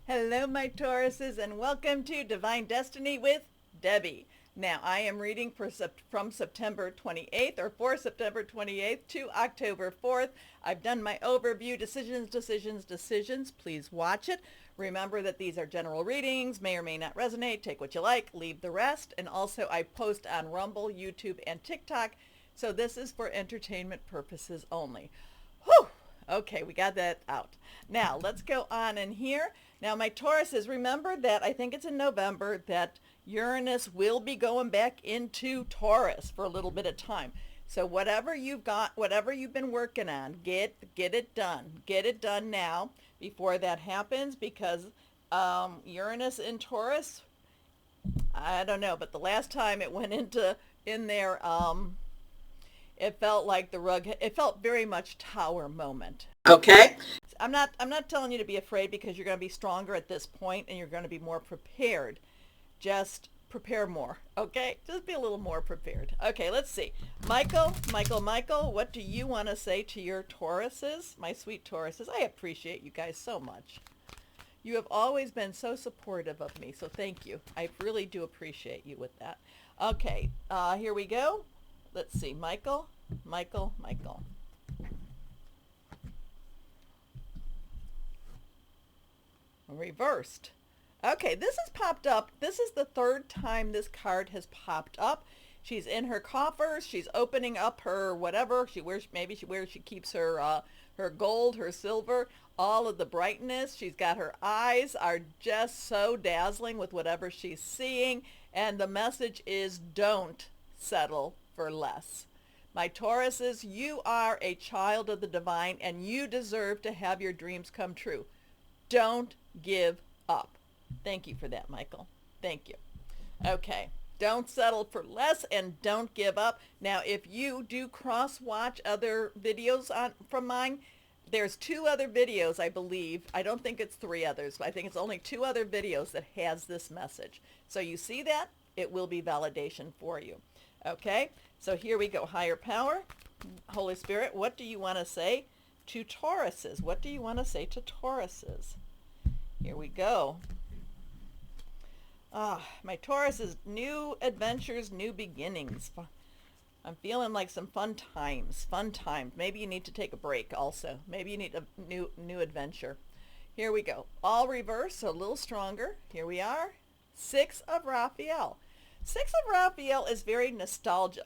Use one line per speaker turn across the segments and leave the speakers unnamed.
Hello, my Tauruses, and welcome to Divine Destiny with Debbie. Now, I am reading from September 28th or for September 28th to October 4th. I've done my overview, decisions. Please watch it. Remember that these are general readings, may or may not resonate. Take what you like, leave the rest. And also, I post on Rumble, YouTube, and TikTok. So this is for entertainment purposes only. Whew! Okay, we got that out. Now, let's go on in here. Now, my Tauruses, remember that I think it's in November that Uranus will be going back into Taurus for a little bit of time. So whatever you've got, whatever you've been working on, get it done. Get it done now before that happens, because Uranus in Taurus, I don't know, but the last time it went in there, it felt like it felt very much tower moment. Okay? I'm not telling you to be afraid, because you're going to be stronger at this point and you're going to be more prepared. Just prepare more, okay? Just be a little more prepared. Okay, let's see. Michael, what do you want to say to your Tauruses? My sweet Tauruses, I appreciate you guys so much. You have always been so supportive of me, so thank you. I really do appreciate you with that. Okay, here we go. Let's see, Michael. Reversed. Okay, this has popped up. This is the third time this card has popped up. She's in her coffers. She's opening up her whatever she wears. Maybe she keeps her gold, her silver, all of the brightness. She's got her eyes are just so dazzling with whatever she's seeing, and the message is don't settle for less. My Tauruses, you are a child of the divine, and you deserve to have your dreams come true. Don't give up. Thank you for that, Michael. Thank you. Okay. Don't settle for less and don't give up. Now, if you do cross-watch other videos from mine, there's 2 other videos, I believe. I don't think it's 3 others. I think it's only 2 other videos that has this message. So you see that? It will be validation for you. Okay? So here we go. Higher power, Holy Spirit, what do you want to say to Tauruses? What do you want to say to Tauruses? Here we go. My Tauruses, new adventures, new beginnings. I'm feeling like some fun times. Maybe you need to take a break also. Maybe you need a new adventure. Here we go. All reverse, so a little stronger. Here we are. 6 of Raphael. 6 of Raphael is very nostalgic.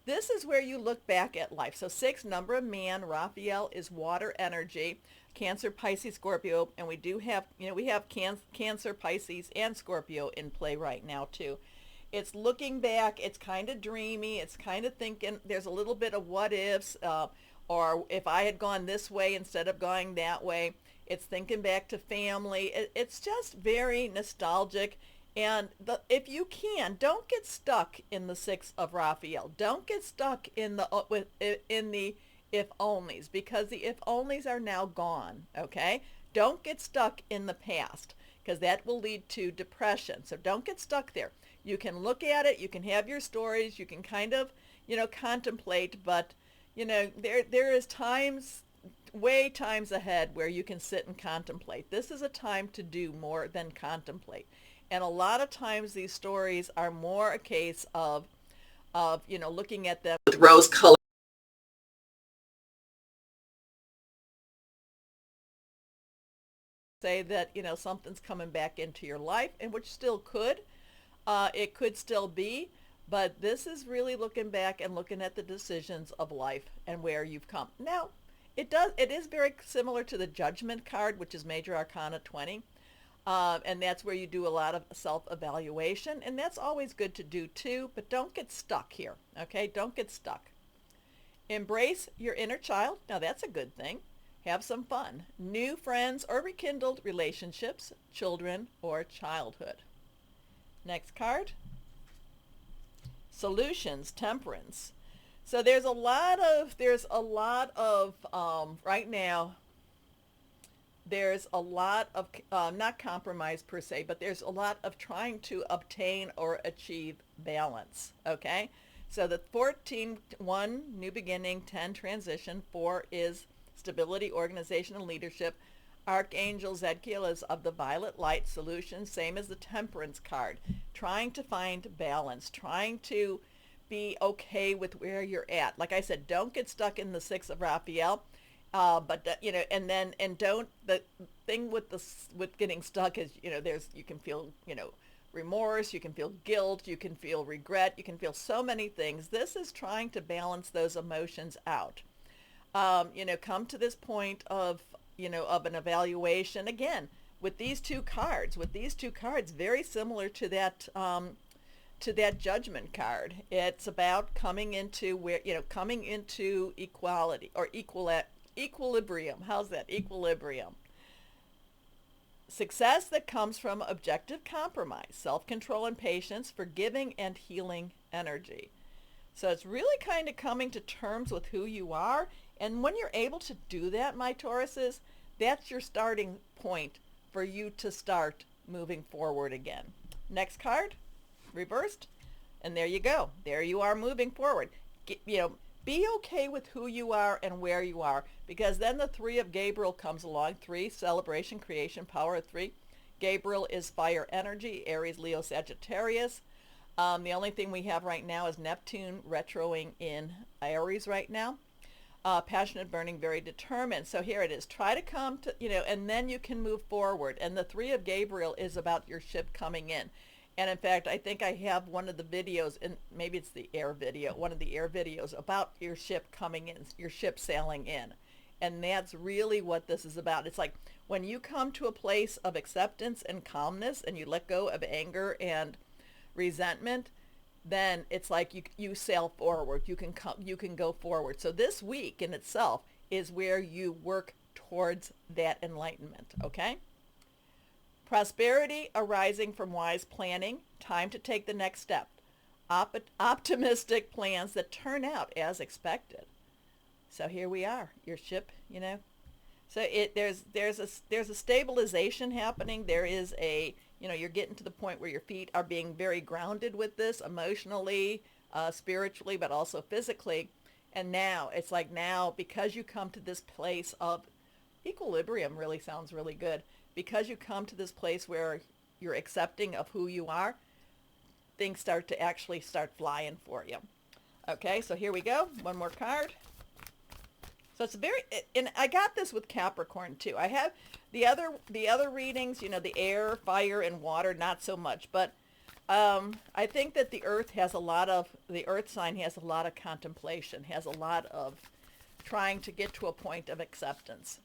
This is where you look back at life. So 6, number of man. Raphael is water energy. Cancer, Pisces, Scorpio, and we have Cancer, Pisces, and Scorpio in play right now too. It's looking back. It's kind of dreamy. It's kind of thinking. There's a little bit of what ifs, or if I had gone this way instead of going that way. It's thinking back to family. It's just very nostalgic. And if you can, don't get stuck in the 6 of Raphael. Don't get stuck in the if onlys, because the if onlys are now gone. Okay, don't get stuck in the past, because that will lead to depression. So don't get stuck there. You can look at it, you can have your stories, you can kind of contemplate, but there is times ahead where you can sit and contemplate. This is a time to do more than contemplate, and a lot of times these stories are more a case of looking at them with rose color. Say that something's coming back into your life, and which still could, it could still be, but this is really looking back and looking at the decisions of life and where you've come. Now, it is very similar to the Judgment card, which is Major Arcana 20, and that's where you do a lot of self-evaluation, and that's always good to do too, but don't get stuck here. Okay, don't get stuck. Embrace your inner child. Now, that's a good thing. Have some fun. New friends or rekindled relationships, children or childhood. Next card. Solutions, temperance. So there's a lot of right now, there's a lot of, not compromise per se, but there's a lot of trying to obtain or achieve balance. Okay. So the 14, 1, new beginning, 10, transition, 4 is stability, organization, and leadership. Archangel Zadkiel is of the violet light solution, same as the Temperance card. Trying to find balance, trying to be okay with where you're at. Like I said, don't get stuck in the Six of Raphael. And don't, the thing with getting stuck is, you can feel, remorse, you can feel guilt, you can feel regret, you can feel so many things. This is trying to balance those emotions out. Come to this point of, of an evaluation again with these two cards, very similar to that, Judgment card. It's about coming into equality or equilibrium. How's that? Equilibrium. Success that comes from objective compromise, self-control and patience, forgiving and healing energy. So it's really kind of coming to terms with who you are. And when you're able to do that, my Tauruses, that's your starting point for you to start moving forward again. Next card, reversed. And there you go. There you are moving forward. Be okay with who you are and where you are, because then the Three of Gabriel comes along. 3, celebration, creation, power of 3. Gabriel is fire energy, Aries, Leo, Sagittarius. The only thing we have right now is Neptune retroing in Aries right now. Passionate, burning, very determined. So here it is. Try to come to, and then you can move forward. And the 3 of Gabriel is about your ship coming in. And in fact, I think I have one of the videos, and maybe it's the air video, one of the air videos about your ship coming in, your ship sailing in. And that's really what this is about. It's like when you come to a place of acceptance and calmness and you let go of anger and resentment, then it's like you sail forward. You can go forward. So this week in itself is where you work towards that enlightenment, okay? Prosperity arising from wise planning, time to take the next step. Optimistic plans that turn out as expected. So here we are, your ship, So there's a stabilization happening. There is you're getting to the point where your feet are being very grounded with this emotionally, spiritually, but also physically. And now it's like because you come to this place of equilibrium, really sounds really good. Because you come to this place where you're accepting of who you are, things start flying for you. Okay, so here we go. One more card. So it's and I got this with Capricorn too. I have the other readings, the air, fire, and water, not so much. But I think that the earth sign has a lot of contemplation, has a lot of trying to get to a point of acceptance.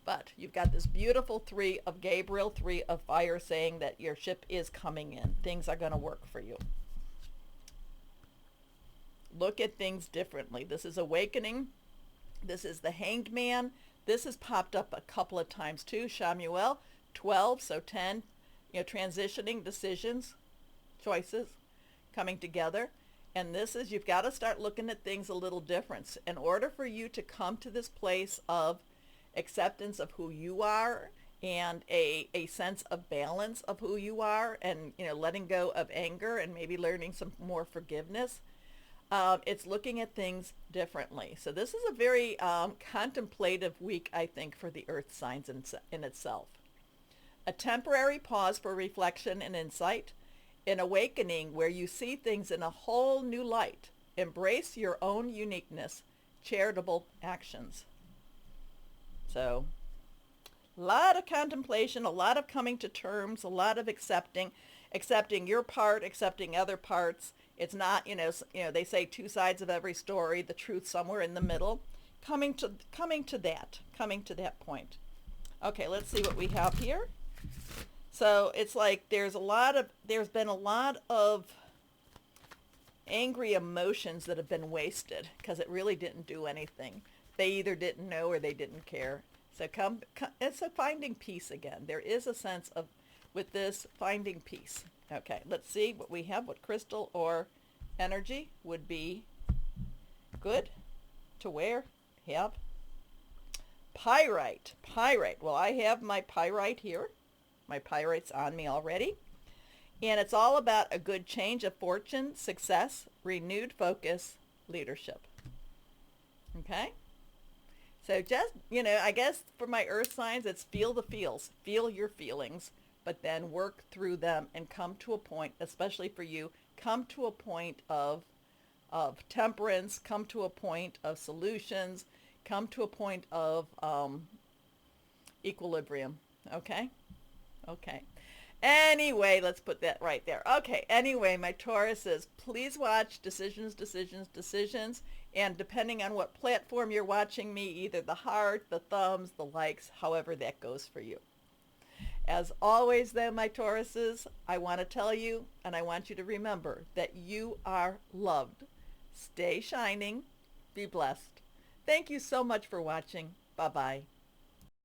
But you've got this beautiful 3 of Gabriel, 3 of fire, saying that your ship is coming in. Things are going to work for you. Look at things differently. This is awakening. This is the Hanged Man. This has popped up a couple of times too. Shamuel, 12, so 10. Transitioning, decisions, choices, coming together. And this is, you've got to start looking at things a little different. In order for you to come to this place of acceptance of who you are and a sense of balance of who you are, and letting go of anger and maybe learning some more forgiveness, it's looking at things differently. So this is a very contemplative week, I think, for the earth signs in itself. A temporary pause for reflection and insight, an awakening where you see things in a whole new light. Embrace your own uniqueness, charitable actions. So a lot of contemplation, a lot of coming to terms, a lot of accepting your part, accepting other parts. It's not, they say 2 sides of every story, the truth somewhere in the middle. Coming to that point. Okay, let's see what we have here. So it's like there's been a lot of angry emotions that have been wasted because it really didn't do anything. They either didn't know or they didn't care. So it's a finding peace again. There is a sense of, with this, finding peace. Okay, let's see what we have, what crystal or energy would be good to wear. Have pyrite. Well, I have my pyrite here. My pyrite's on me already. And it's all about a good change of fortune, success, renewed focus, leadership. Okay? So just, I guess for my earth signs, it's feel the feels, feel your feelings, but then work through them and come to a point, especially for you, come to a point of temperance, come to a point of solutions, come to a point of equilibrium. Okay? Okay. Anyway, let's put that right there. Okay, anyway, my Tauruses, please watch Decisions, Decisions, Decisions. And depending on what platform you're watching me, either the heart, the thumbs, the likes, however that goes for you. As always, though, my Tauruses, I want to tell you, and I want you to remember, that you are loved. Stay shining. Be blessed. Thank you so much for watching. Bye-bye.